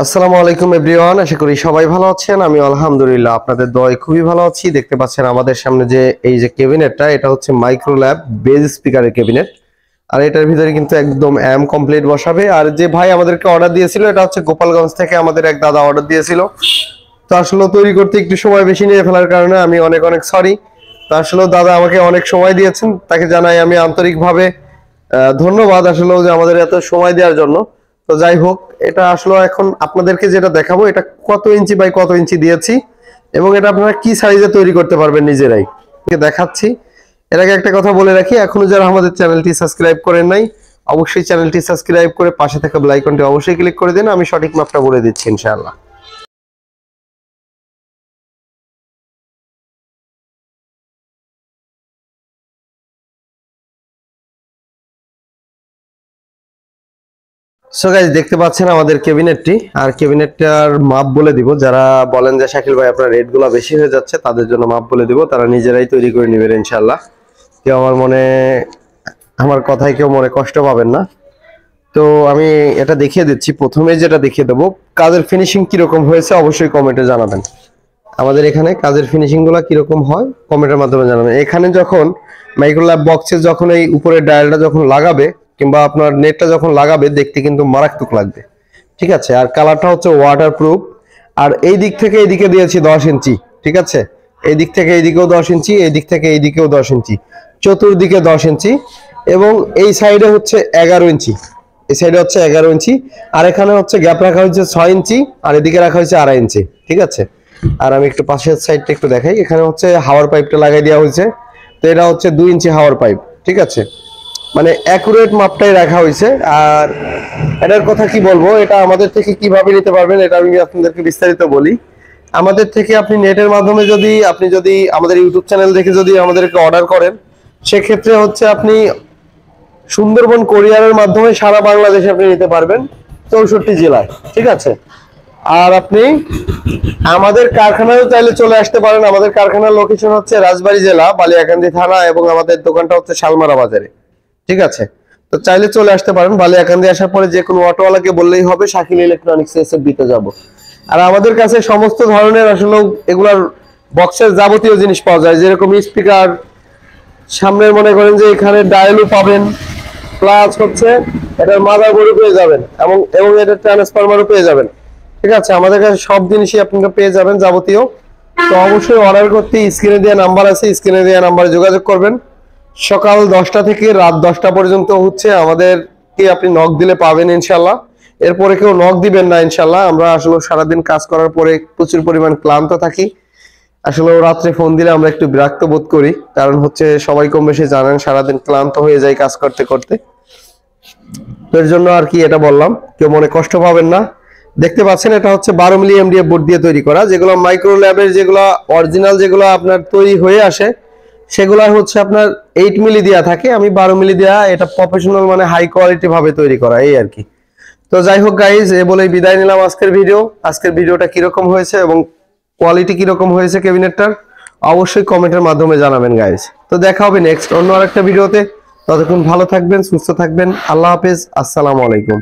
আসসালামু আলাইকুম এভরিওয়ান, আশা করি সবাই ভালো আছেন। আমি আলহামদুলিল্লাহ আপনাদের দোয়ায় খুবই ভালো আছি। দেখতে পাচ্ছেন আমাদের সামনে যে এই যে ক্যাবিনেটটা, এটা হচ্ছে মাইক্রোল্যাব বেজ স্পিকারের ক্যাবিনেট। আর এটার ভিতরে কিন্তু একদম এম কমপ্লিট বসাবে। আর যে ভাই আমাদেরকে অর্ডার দিয়েছিল, এটা হচ্ছে গোপালগঞ্জ থেকে আমাদের এক দাদা অর্ডার দিয়েছিল। তো আসলে তৈরি করতে একটু সময় বেশি নিয়ে ফেলার কারণে আমি অনেক অনেক সরি। তো আসলে দাদা আমাকে অনেক সময় দিয়েছেন, তাকে জানাই আমি আন্তরিকভাবে ধন্যবাদ আসলে যে আমাদের এত সময় দেওয়ার জন্য। তো যাই হোক, এটা আসলে এখন আপনাদেরকে যেটা দেখাবো, এটা কত ইঞ্চি বাই কত ইঞ্চি দিয়েছি এবং এটা আপনারা কি সাইজে তৈরি করতে পারবেন নিজেরাই দেখাচ্ছি। এর আগে একটা কথা বলে রাখি, এখনো যারা আমাদের চ্যানেলটি সাবস্ক্রাইব করেন নাই, অবশ্যই চ্যানেলটি সাবস্ক্রাইব করে পাশে থাকা বেল আইকনটি অবশ্যই ক্লিক করে দিন। আমি সঠিক মাপটা বলে দিচ্ছি ইনশাআল্লাহ। সো গাইস, দেখতে পাচ্ছেন আমাদের ক্যাবিনেটটি। আর ক্যাবিনেটটার মাপ বলে দিব, যারা বলেন যে শাকিল ভাই আপনার রেটগুলো বেশি হয়ে যাচ্ছে, তাদের জন্য মাপ বলে দিব, তারা নিজেরাই তৈরি করে নেবেন ইনশাআল্লাহ। কেউ আমার কথায় কেউ মনে কষ্ট পাবেন না। তো আমি এটা দেখিয়ে দিচ্ছি। প্রথমে যেটা দেখিয়ে দেবো, কাজের ফিনিশিং কিরকম হয়েছে অবশ্যই কমেন্টে জানাবেন। আমাদের এখানে কাজের ফিনিশিং গুলা কিরকম হয় কমেন্টের মাধ্যমে জানাবেন। এখানে যখন মাইক্রোল্যাব বক্সে যখন এই উপরের ডায়ালটা যখন লাগাবে কিংবা আপনার নেটটা যখন লাগাবে, দেখতে কিন্তু মারাত্মক লাগবে। ঠিক আছে, আর কালারটা হচ্ছে ওয়াটার প্রুফ। আর এই দিক থেকে এইদিকে দিয়েছি 10 ইঞ্চি। ঠিক আছে, এই দিক থেকে এইদিকেও 10 ইঞ্চি, এই দিক থেকে এইদিকেও 10 ইঞ্চি, চতুর্দিকে 10 ইঞ্চি এবং এই সাইডে হচ্ছে 11 ইঞ্চি। এই সাইডে হচ্ছে 11 ইঞ্চি, আর এখানে হচ্ছে গ্যাপ রাখা হয়েছে 6 ইঞ্চি, আর এদিকে রাখা হয়েছে 2.5 ইঞ্চি। ঠিক আছে, আর আমি একটু পাশের সাইডটা একটু দেখাই। এখানে হচ্ছে হাওয়ার পাইপটা লাগাই দেওয়া হয়েছে। তো এটা হচ্ছে 2 ইঞ্চি হাওয়ার পাইপ। ঠিক আছে, মানে অ্যাকুরেট মাপটাই রাখা হয়েছে। আর এটার কথা কি বলবো, এটা আমাদের থেকে কিভাবে নিতে পারবেন এটা আমি আপনাদেরকে বিস্তারিত বলি। আমাদের থেকে আপনি নেটের মাধ্যমে যদি আমাদের ইউটিউব চ্যানেল দেখে যদি আমাদেরকে অর্ডার করেন, সেক্ষেত্রে হচ্ছে আপনি সুন্দরবন কোরিয়ারের মাধ্যমে সারা বাংলাদেশে আপনি নিতে পারবেন, 64 জেলায়। ঠিক আছে, আর আপনি আমাদের কারখানায় চাইলে চলে আসতে পারেন। আমাদের কারখানার লোকেশন হচ্ছে রাজবাড়ী জেলা, বালিয়াকান্দি থানা, এবং আমাদের দোকানটা হচ্ছে শালমারা বাজারে। ঠিক আছে, তো চাইলে চলে আসতে পারেন। বালিয়াকান্দি আসার পরে যে কোনো অটোওয়ালাকে বললেই হবে শাকিল ইলেকট্রনিক্স এসএফবিতে যাব। আর আমাদের কাছে সমস্ত ধরনের আসলে এগুলার বক্সের যাবতীয় জিনিস পাওয়া যায়, যেরকম স্পিকার, সামনের মনে করেন যে এখানে ডায়ালও পাবেন, প্লাস হচ্ছে এটার মাদারবোর্ডও পেয়ে যাবেন এবং এবং এটার ট্রান্সফরমারও পেয়ে যাবেন। ঠিক আছে, আমাদের কাছে সব জিনিসই আপনারা পেয়ে যাবেন যাবতীয়। তো অবশ্যই অর্ডার করতে স্ক্রিনে দেওয়া নাম্বার আছে, স্ক্রিনে দেওয়া নাম্বারে যোগাযোগ করবেন। সকাল 10টা থেকে রাত 10টা পর্যন্ত হচ্ছে আমাদেরকে আপনি নক দিলে পাবেন ইনশাল্লাহ। এরপরে কেউ নক দিবেন না ইনশাল্লাহ। আমরা আসলে সারাদিন কাজ করার পরে প্রচুর পরিমাণ ক্লান্ত থাকি। আসলে রাত্রে ফোন দিলে আমরা একটু বিরক্ত বোধ করি, কারণ হচ্ছে সবাই কম বেশি জানেন সারাদিন ক্লান্ত হয়ে যায় কাজ করতে করতে। এর জন্য আর কি এটা বললাম, কেউ মনে কষ্ট পাবেন না। দেখতে পাচ্ছেন এটা হচ্ছে 12 মিলি এমডিএফ বোর্ড দিয়ে তৈরি করা, যেগুলো মাইক্রো ল্যাবের যেগুলো অরিজিনাল যেগুলো আপনার তৈরি হয়ে আসে, সেগুলো হচ্ছে আপনার 8 মিলি দেওয়া থাকে। আমি 12 মিলি দেওয়া, এটা প্রফেশনাল মানে হাই কোয়ালিটি ভাবে তৈরি করা, এই আর কি। তো যাই হোক গাইজ, এ বলেই বিদায় নিলাম আজকের ভিডিওটা কিরকম হয়েছে এবং কোয়ালিটি কিরকম হয়েছে ক্যাবিনেটটার অবশ্যই কমেন্টের মাধ্যমে জানাবেন গাইজ। তো দেখা হবে নেক্সট অন্য আরেকটা ভিডিওতে। ততক্ষণ ভালো থাকবেন, সুস্থ থাকবেন। আল্লাহ হাফেজ, আসসালামু আলাইকুম।